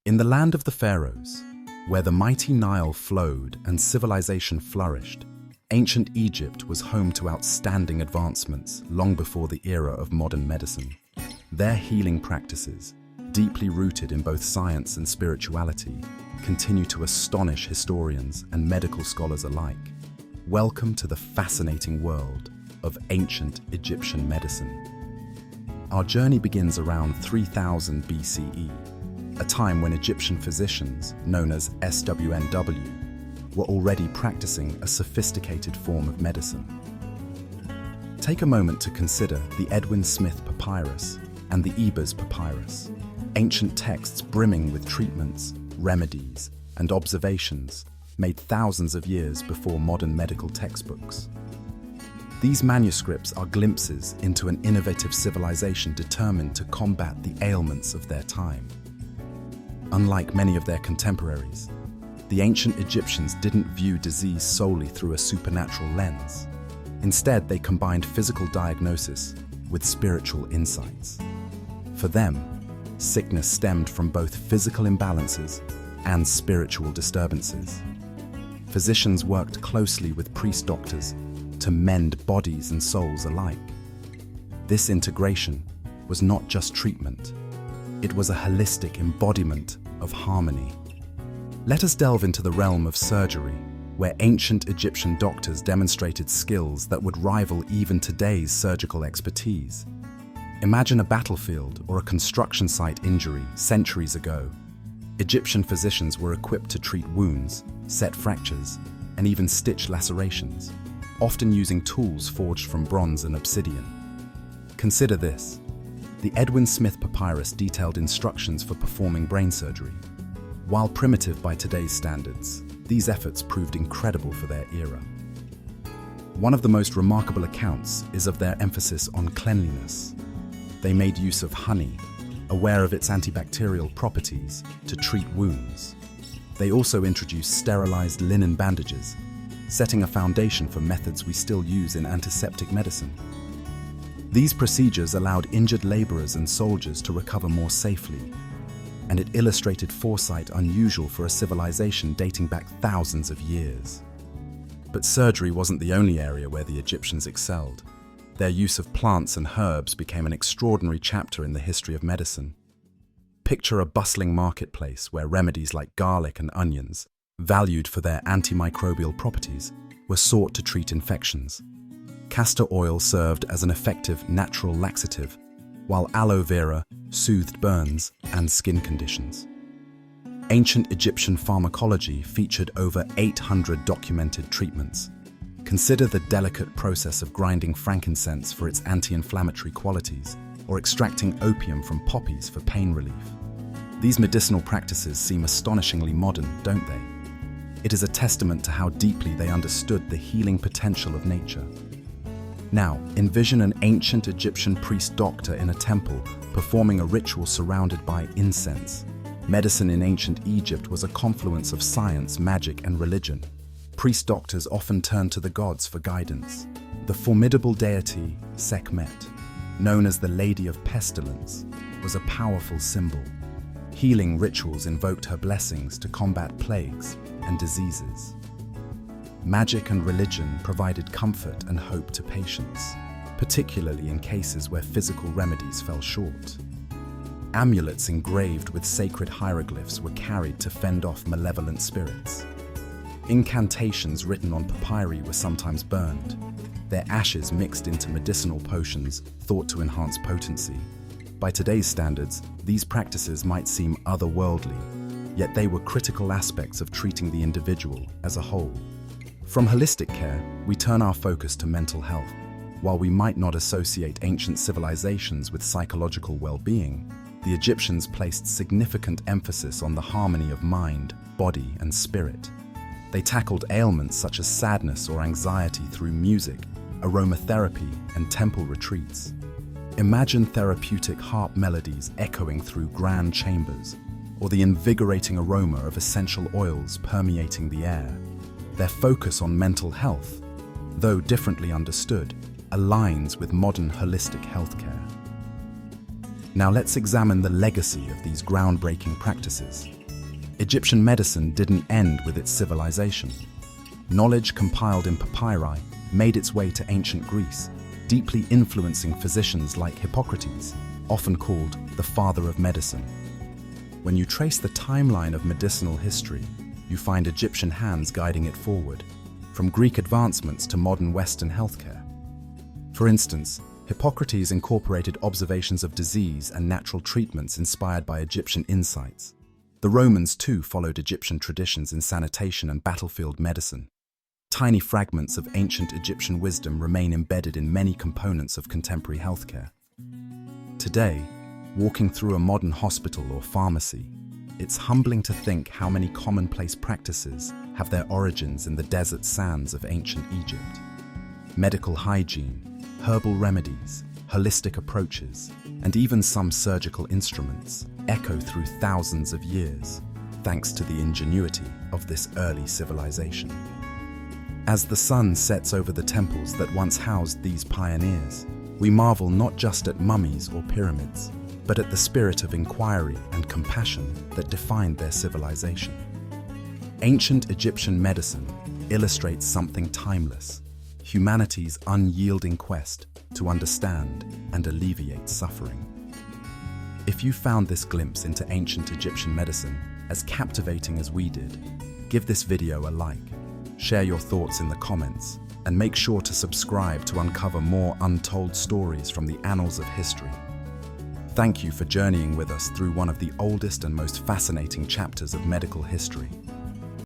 In the land of the pharaohs, where the mighty Nile flowed and civilization flourished, ancient Egypt was home to outstanding advancements long before the era of modern medicine. Their healing practices, deeply rooted in both science and spirituality, continue to astonish historians and medical scholars alike. Welcome to the fascinating world of ancient Egyptian medicine. Our journey begins around 3000 BCE, a time when Egyptian physicians, known as SWNW, were already practicing a sophisticated form of medicine. Take a moment to consider the Edwin Smith Papyrus and the Ebers Papyrus, ancient texts brimming with treatments, remedies, and observations made thousands of years before modern medical textbooks. These manuscripts are glimpses into an innovative civilization determined to combat the ailments of their time. Unlike many of their contemporaries, the ancient Egyptians didn't view disease solely through a supernatural lens. Instead, they combined physical diagnosis with spiritual insights. For them, sickness stemmed from both physical imbalances and spiritual disturbances. Physicians worked closely with priest-doctors to mend bodies and souls alike. This integration was not just treatment, it was a holistic embodiment of harmony. Let us delve into the realm of surgery, where ancient Egyptian doctors demonstrated skills that would rival even today's surgical expertise. Imagine a battlefield or a construction site injury centuries ago. Egyptian physicians were equipped to treat wounds, set fractures, and even stitch lacerations, often using tools forged from bronze and obsidian. Consider this. The Edwin Smith Papyrus detailed instructions for performing brain surgery. While primitive by today's standards, these efforts proved incredible for their era. One of the most remarkable accounts is of their emphasis on cleanliness. They made use of honey, aware of its antibacterial properties, to treat wounds. They also introduced sterilized linen bandages, setting a foundation for methods we still use in antiseptic medicine. These procedures allowed injured laborers and soldiers to recover more safely, and it illustrated foresight unusual for a civilization dating back thousands of years. But surgery wasn't the only area where the Egyptians excelled. Their use of plants and herbs became an extraordinary chapter in the history of medicine. Picture a bustling marketplace where remedies like garlic and onions, valued for their antimicrobial properties, were sought to treat infections. Castor oil served as an effective natural laxative, while aloe vera soothed burns and skin conditions. Ancient Egyptian pharmacology featured over 800 documented treatments. Consider the delicate process of grinding frankincense for its anti-inflammatory qualities, or extracting opium from poppies for pain relief. These medicinal practices seem astonishingly modern, don't they? It is a testament to how deeply they understood the healing potential of nature. Now, envision an ancient Egyptian priest-doctor in a temple performing a ritual surrounded by incense. Medicine in ancient Egypt was a confluence of science, magic, and religion. Priest-doctors often turned to the gods for guidance. The formidable deity, Sekhmet, known as the Lady of Pestilence, was a powerful symbol. Healing rituals invoked her blessings to combat plagues and diseases. Magic and religion provided comfort and hope to patients, particularly in cases where physical remedies fell short. Amulets engraved with sacred hieroglyphs were carried to fend off malevolent spirits. Incantations written on papyri were sometimes burned, their ashes mixed into medicinal potions thought to enhance potency. By today's standards, these practices might seem otherworldly, yet they were critical aspects of treating the individual as a whole. From holistic care, we turn our focus to mental health. While we might not associate ancient civilizations with psychological well-being, the Egyptians placed significant emphasis on the harmony of mind, body, and spirit. They tackled ailments such as sadness or anxiety through music, aromatherapy, and temple retreats. Imagine therapeutic harp melodies echoing through grand chambers, or the invigorating aroma of essential oils permeating the air. Their focus on mental health, though differently understood, aligns with modern holistic healthcare. Now let's examine the legacy of these groundbreaking practices. Egyptian medicine didn't end with its civilization. Knowledge compiled in papyri made its way to ancient Greece, deeply influencing physicians like Hippocrates, often called the father of medicine. When you trace the timeline of medicinal history, you find Egyptian hands guiding it forward, from Greek advancements to modern Western healthcare. For instance, Hippocrates incorporated observations of disease and natural treatments inspired by Egyptian insights. The Romans too followed Egyptian traditions in sanitation and battlefield medicine. Tiny fragments of ancient Egyptian wisdom remain embedded in many components of contemporary healthcare. Today, walking through a modern hospital or pharmacy, it's humbling to think how many commonplace practices have their origins in the desert sands of ancient Egypt. Medical hygiene, herbal remedies, holistic approaches, and even some surgical instruments echo through thousands of years, thanks to the ingenuity of this early civilization. As the sun sets over the temples that once housed these pioneers, we marvel not just at mummies or pyramids, but at the spirit of inquiry and compassion that defined their civilization. Ancient Egyptian medicine illustrates something timeless: humanity's unyielding quest to understand and alleviate suffering. If you found this glimpse into ancient Egyptian medicine as captivating as we did, give this video a like, share your thoughts in the comments, and make sure to subscribe to uncover more untold stories from the annals of history. Thank you for journeying with us through one of the oldest and most fascinating chapters of medical history.